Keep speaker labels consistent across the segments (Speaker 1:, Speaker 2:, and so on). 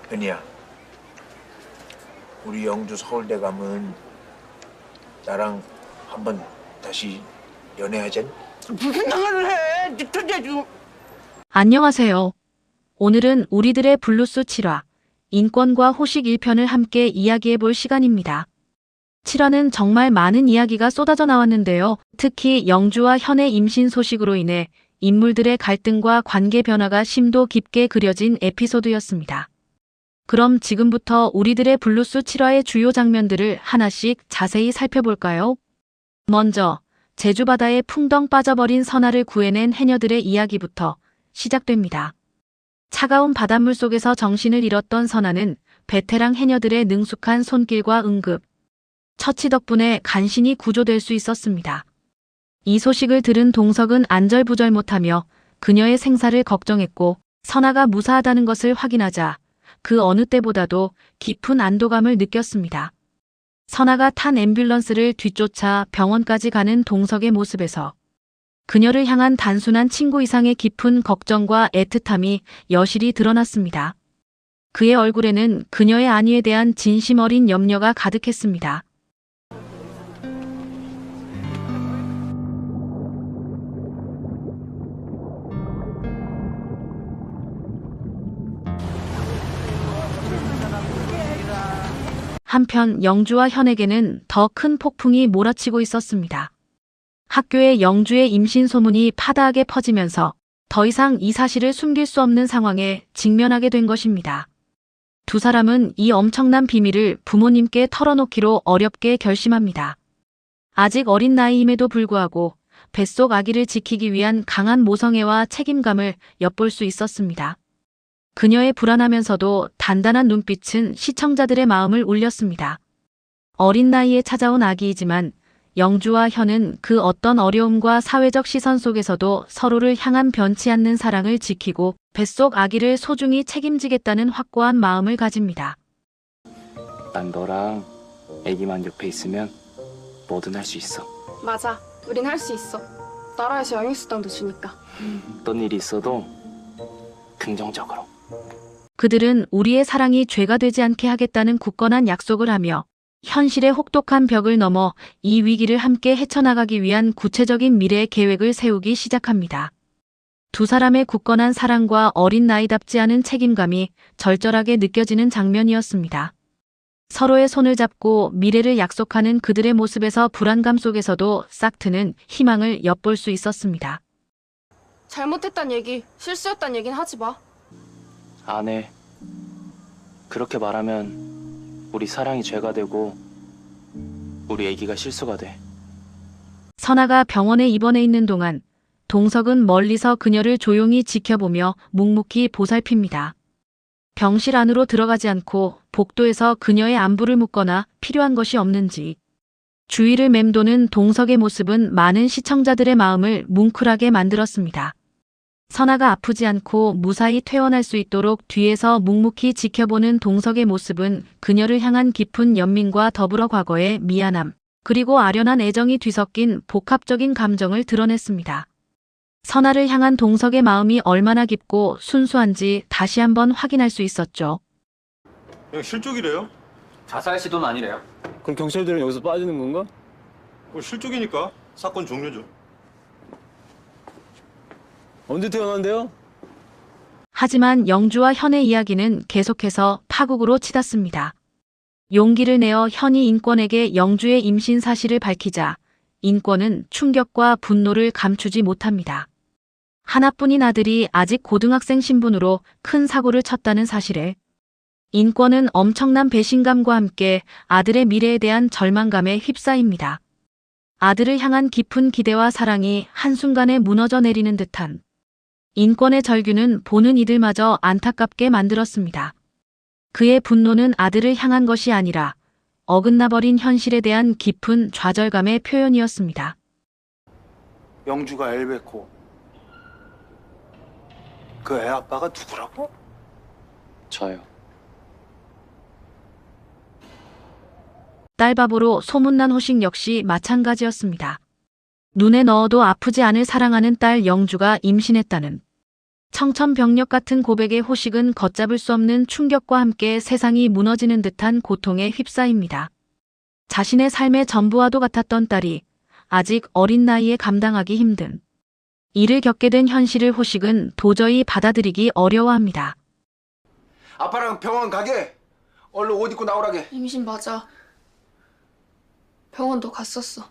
Speaker 1: 현이야, 우리 영주 서울대 가면 나랑 한번 다시 연애하자.
Speaker 2: 무슨 상관을 해? 네 천재 지금.
Speaker 3: 안녕하세요. 오늘은 우리들의 블루스 7화, 인권과 호식 1편을 함께 이야기해 볼 시간입니다. 7화는 정말 많은 이야기가 쏟아져 나왔는데요. 특히 영주와 현의 임신 소식으로 인해 인물들의 갈등과 관계 변화가 심도 깊게 그려진 에피소드였습니다. 그럼 지금부터 우리들의 블루스 7화의 주요 장면들을 하나씩 자세히 살펴볼까요? 먼저 제주 바다에 풍덩 빠져버린 선아를 구해낸 해녀들의 이야기부터 시작됩니다. 차가운 바닷물 속에서 정신을 잃었던 선아는 베테랑 해녀들의 능숙한 손길과 응급, 처치 덕분에 간신히 구조될 수 있었습니다. 이 소식을 들은 동석은 안절부절 못하며 그녀의 생사를 걱정했고, 선아가 무사하다는 것을 확인하자 그 어느 때보다도 깊은 안도감을 느꼈습니다. 선아가 탄 앰뷸런스를 뒤쫓아 병원까지 가는 동석의 모습에서 그녀를 향한 단순한 친구 이상의 깊은 걱정과 애틋함이 여실히 드러났습니다. 그의 얼굴에는 그녀의 안위에 대한 진심 어린 염려가 가득했습니다. 한편 영주와 현에게는 더 큰 폭풍이 몰아치고 있었습니다. 학교에 영주의 임신 소문이 파다하게 퍼지면서 더 이상 이 사실을 숨길 수 없는 상황에 직면하게 된 것입니다. 두 사람은 이 엄청난 비밀을 부모님께 털어놓기로 어렵게 결심합니다. 아직 어린 나이임에도 불구하고 뱃속 아기를 지키기 위한 강한 모성애와 책임감을 엿볼 수 있었습니다. 그녀의 불안하면서도 단단한 눈빛은 시청자들의 마음을 울렸습니다. 어린 나이에 찾아온 아기이지만 영주와 현은 그 어떤 어려움과 사회적 시선 속에서도 서로를 향한 변치 않는 사랑을 지키고 뱃속 아기를 소중히 책임지겠다는 확고한 마음을 가집니다.
Speaker 4: 난 너랑 애기만 옆에 있으면 뭐든 할 수 있어.
Speaker 5: 맞아. 우린 할 수 있어. 나라에서 영유수당도 주니까.
Speaker 4: 어떤 일이 있어도 긍정적으로.
Speaker 3: 그들은 우리의 사랑이 죄가 되지 않게 하겠다는 굳건한 약속을 하며 현실의 혹독한 벽을 넘어 이 위기를 함께 헤쳐나가기 위한 구체적인 미래 계획을 세우기 시작합니다. 두 사람의 굳건한 사랑과 어린 나이답지 않은 책임감이 절절하게 느껴지는 장면이었습니다. 서로의 손을 잡고 미래를 약속하는 그들의 모습에서 불안감 속에서도 싹 트는 희망을 엿볼 수 있었습니다.
Speaker 5: 잘못했단 얘기, 실수였단 얘긴 하지 마.
Speaker 4: 안 해. 그렇게 말하면 우리 사랑이 죄가 되고 우리 애기가 실수가 돼.
Speaker 3: 선아가 병원에 입원해 있는 동안 동석은 멀리서 그녀를 조용히 지켜보며 묵묵히 보살핍니다. 병실 안으로 들어가지 않고 복도에서 그녀의 안부를 묻거나 필요한 것이 없는지. 주위를 맴도는 동석의 모습은 많은 시청자들의 마음을 뭉클하게 만들었습니다. 선아가 아프지 않고 무사히 퇴원할 수 있도록 뒤에서 묵묵히 지켜보는 동석의 모습은 그녀를 향한 깊은 연민과 더불어 과거의 미안함, 그리고 아련한 애정이 뒤섞인 복합적인 감정을 드러냈습니다. 선아를 향한 동석의 마음이 얼마나 깊고 순수한지 다시 한번 확인할 수 있었죠.
Speaker 6: 그냥 실족이래요?
Speaker 7: 자살 시도는 아니래요.
Speaker 8: 그럼 경찰들은 여기서 빠지는 건가?
Speaker 6: 실족이니까 사건 종료죠.
Speaker 8: 언제 태어난대요?
Speaker 3: 하지만 영주와 현의 이야기는 계속해서 파국으로 치닫습니다. 용기를 내어 현이 인권에게 영주의 임신 사실을 밝히자 인권은 충격과 분노를 감추지 못합니다. 하나뿐인 아들이 아직 고등학생 신분으로 큰 사고를 쳤다는 사실에 인권은 엄청난 배신감과 함께 아들의 미래에 대한 절망감에 휩싸입니다. 아들을 향한 깊은 기대와 사랑이 한순간에 무너져 내리는 듯한 인권의 절규는 보는 이들마저 안타깝게 만들었습니다. 그의 분노는 아들을 향한 것이 아니라 어긋나버린 현실에 대한 깊은 좌절감의 표현이었습니다.
Speaker 1: 영주가 엘베코. 그 애 아빠가 누구라고?
Speaker 4: 저요.
Speaker 3: 딸바보로 소문난 호식 역시 마찬가지였습니다. 눈에 넣어도 아프지 않을 사랑하는 딸 영주가 임신했다는 청천벽력 같은 고백의 호식은 걷잡을 수 없는 충격과 함께 세상이 무너지는 듯한 고통에 휩싸입니다. 자신의 삶의 전부와도 같았던 딸이 아직 어린 나이에 감당하기 힘든 이를 겪게 된 현실을 호식은 도저히 받아들이기 어려워합니다.
Speaker 1: 아빠랑 병원 가게. 얼른 옷 입고 나오라게.
Speaker 5: 임신 맞아. 병원도 갔었어.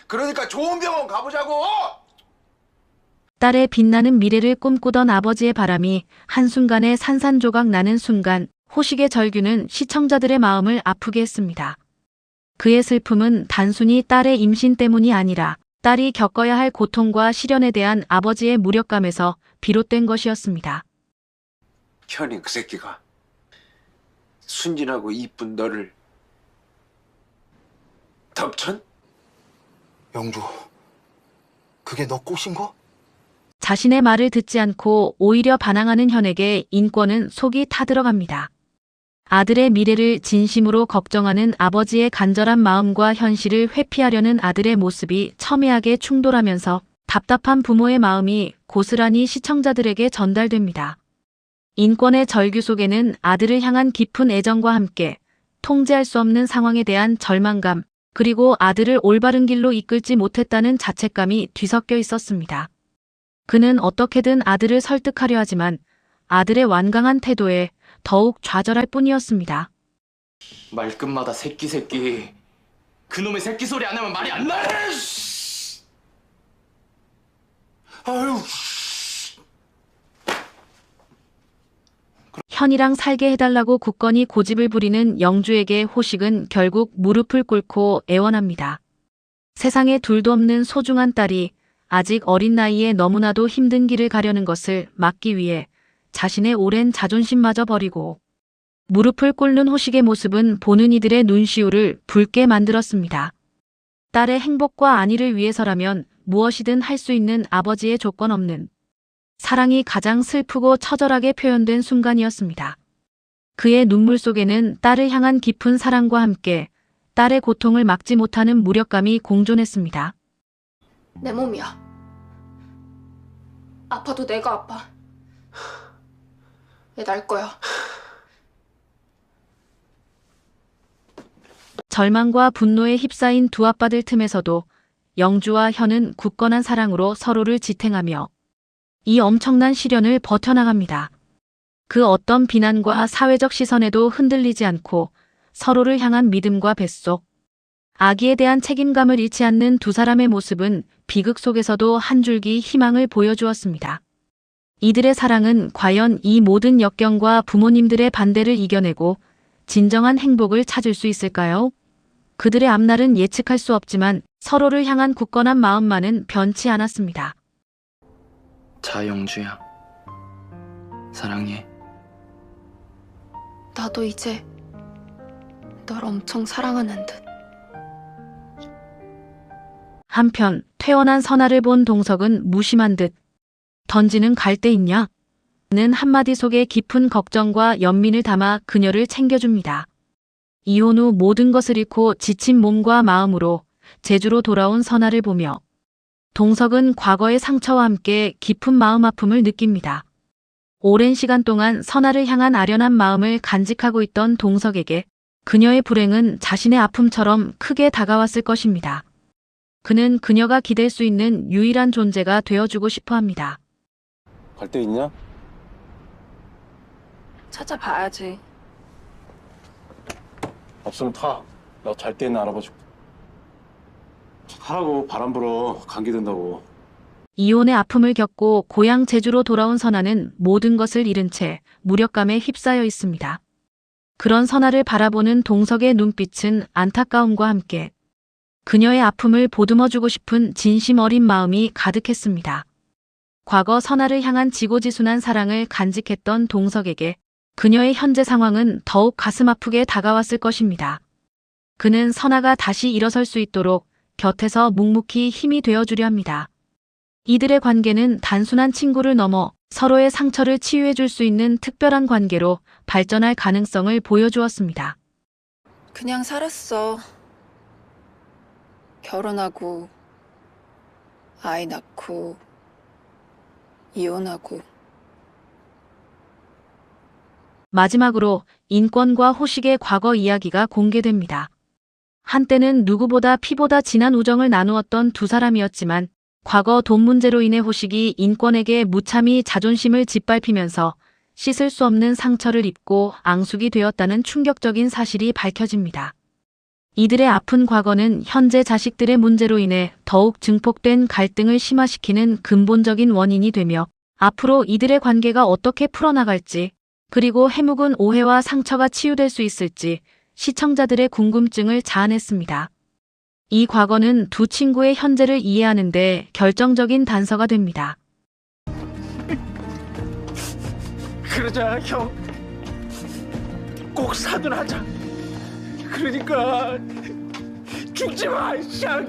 Speaker 1: 그러니까 좋은 병원 가보자고.
Speaker 3: 딸의 빛나는 미래를 꿈꾸던 아버지의 바람이 한순간에 산산조각 나는 순간 호식의 절규는 시청자들의 마음을 아프게 했습니다. 그의 슬픔은 단순히 딸의 임신 때문이 아니라 딸이 겪어야 할 고통과 시련에 대한 아버지의 무력감에서 비롯된 것이었습니다.
Speaker 1: 현인 그 새끼가 순진하고 이쁜 너를 덮천? 영주, 그게 너 꼬신 거?
Speaker 3: 자신의 말을 듣지 않고 오히려 반항하는 현에게 인권은 속이 타들어갑니다. 아들의 미래를 진심으로 걱정하는 아버지의 간절한 마음과 현실을 회피하려는 아들의 모습이 첨예하게 충돌하면서 답답한 부모의 마음이 고스란히 시청자들에게 전달됩니다. 인권의 절규 속에는 아들을 향한 깊은 애정과 함께 통제할 수 없는 상황에 대한 절망감, 그리고 아들을 올바른 길로 이끌지 못했다는 자책감이 뒤섞여 있었습니다. 그는 어떻게든 아들을 설득하려 하지만 아들의 완강한 태도에 더욱 좌절할 뿐이었습니다.
Speaker 7: 말끝마다 새끼. 그놈의 새끼 소리 안 하면 말이 안 나!
Speaker 1: 아유,
Speaker 3: 현이랑 살게 해달라고 굳건히 고집을 부리는 영주에게 호식은 결국 무릎을 꿇고 애원합니다. 세상에 둘도 없는 소중한 딸이 아직 어린 나이에 너무나도 힘든 길을 가려는 것을 막기 위해 자신의 오랜 자존심마저 버리고 무릎을 꿇는 호식의 모습은 보는 이들의 눈시울을 붉게 만들었습니다. 딸의 행복과 안위를 위해서라면 무엇이든 할 수 있는 아버지의 조건 없는 사랑이 가장 슬프고 처절하게 표현된 순간이었습니다. 그의 눈물 속에는 딸을 향한 깊은 사랑과 함께 딸의 고통을 막지 못하는 무력감이 공존했습니다.
Speaker 5: 내 몸이야. 아파도 내가 아파. 얘 날 거야.
Speaker 3: 절망과 분노에 휩싸인 두 아빠들 틈에서도 영주와 현은 굳건한 사랑으로 서로를 지탱하며 이 엄청난 시련을 버텨나갑니다. 그 어떤 비난과 사회적 시선에도 흔들리지 않고 서로를 향한 믿음과 뱃속, 아기에 대한 책임감을 잃지 않는 두 사람의 모습은 비극 속에서도 한 줄기 희망을 보여주었습니다. 이들의 사랑은 과연 이 모든 역경과 부모님들의 반대를 이겨내고 진정한 행복을 찾을 수 있을까요? 그들의 앞날은 예측할 수 없지만 서로를 향한 굳건한 마음만은 변치 않았습니다.
Speaker 4: 자, 영주야. 사랑해.
Speaker 5: 나도 이제 널 엄청 사랑하는 듯.
Speaker 3: 한편 퇴원한 선아를 본 동석은 무심한 듯 던지는 갈 데 있냐? 는 한마디 속에 깊은 걱정과 연민을 담아 그녀를 챙겨줍니다. 이혼 후 모든 것을 잃고 지친 몸과 마음으로 제주로 돌아온 선아를 보며 동석은 과거의 상처와 함께 깊은 마음 아픔을 느낍니다. 오랜 시간 동안 선아를 향한 아련한 마음을 간직하고 있던 동석에게 그녀의 불행은 자신의 아픔처럼 크게 다가왔을 것입니다. 그는 그녀가 기댈 수 있는 유일한 존재가 되어주고 싶어 합니다.
Speaker 8: 갈 데 있냐?
Speaker 5: 찾아봐야지.
Speaker 8: 없으면 타. 나 잘 데 있나 알아봐줄게. 하라고. 바람 불어. 감기 든다고.
Speaker 3: 이혼의 아픔을 겪고 고향 제주로 돌아온 선아는 모든 것을 잃은 채 무력감에 휩싸여 있습니다. 그런 선아를 바라보는 동석의 눈빛은 안타까움과 함께 그녀의 아픔을 보듬어주고 싶은 진심 어린 마음이 가득했습니다. 과거 선아를 향한 지고지순한 사랑을 간직했던 동석에게 그녀의 현재 상황은 더욱 가슴 아프게 다가왔을 것입니다. 그는 선아가 다시 일어설 수 있도록 곁에서 묵묵히 힘이 되어주려 합니다. 이들의 관계는 단순한 친구를 넘어 서로의 상처를 치유해줄 수 있는 특별한 관계로 발전할 가능성을 보여주었습니다.
Speaker 9: 그냥 살았어. 결혼하고 아이 낳고 이혼하고.
Speaker 3: 마지막으로 인권과 호식의 과거 이야기가 공개됩니다. 한때는 누구보다 피보다 진한 우정을 나누었던 두 사람이었지만 과거 돈 문제로 인해 호식이 인권에게 무참히 자존심을 짓밟히면서 씻을 수 없는 상처를 입고 앙숙이 되었다는 충격적인 사실이 밝혀집니다. 이들의 아픈 과거는 현재 자식들의 문제로 인해 더욱 증폭된 갈등을 심화시키는 근본적인 원인이 되며 앞으로 이들의 관계가 어떻게 풀어나갈지 그리고 해묵은 오해와 상처가 치유될 수 있을지 시청자들의 궁금증을 자아냈습니다. 이 과거는 두 친구의 현재를 이해하는 데 결정적인 단서가 됩니다.
Speaker 1: 그러자 형. 꼭 사돈하자. 그러니까 죽지 마, 샹.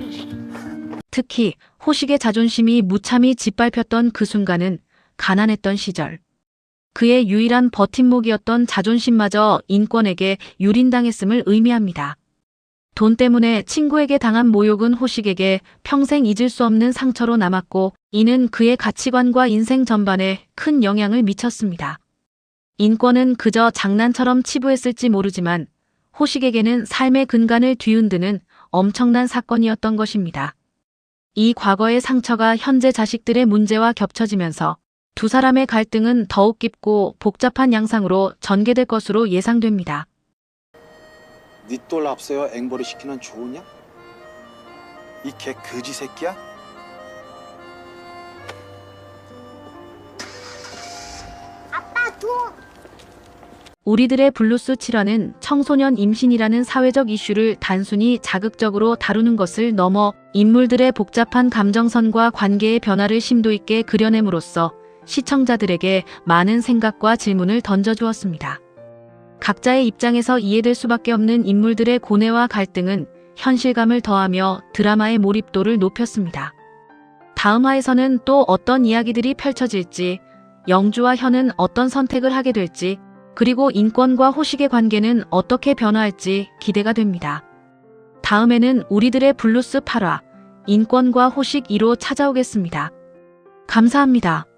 Speaker 3: 특히 호식의 자존심이 무참히 짓밟혔던 그 순간은 가난했던 시절. 그의 유일한 버팀목이었던 자존심마저 인권에게 유린당했음을 의미합니다. 돈 때문에 친구에게 당한 모욕은 호식에게 평생 잊을 수 없는 상처로 남았고 이는 그의 가치관과 인생 전반에 큰 영향을 미쳤습니다. 인권은 그저 장난처럼 치부했을지 모르지만 호식에게는 삶의 근간을 뒤흔드는 엄청난 사건이었던 것입니다. 이 과거의 상처가 현재 자식들의 문제와 겹쳐지면서 두 사람의 갈등은 더욱 깊고 복잡한 양상으로 전개될 것으로 예상됩니다.
Speaker 10: 네 똘 앞세워 앵벌이 시키는 좋으냐? 이 개 거지 새끼야?
Speaker 3: 우리들의 블루스 7화는 청소년 임신이라는 사회적 이슈를 단순히 자극적으로 다루는 것을 넘어 인물들의 복잡한 감정선과 관계의 변화를 심도 있게 그려냄으로써 시청자들에게 많은 생각과 질문을 던져주었습니다. 각자의 입장에서 이해될 수밖에 없는 인물들의 고뇌와 갈등은 현실감을 더하며 드라마의 몰입도를 높였습니다. 다음 화에서는 또 어떤 이야기들이 펼쳐질지, 영주와 현은 어떤 선택을 하게 될지, 그리고 인권과 호식의 관계는 어떻게 변화할지 기대가 됩니다. 다음에는 우리들의 블루스 8화, 인권과 호식 2로 찾아오겠습니다. 감사합니다.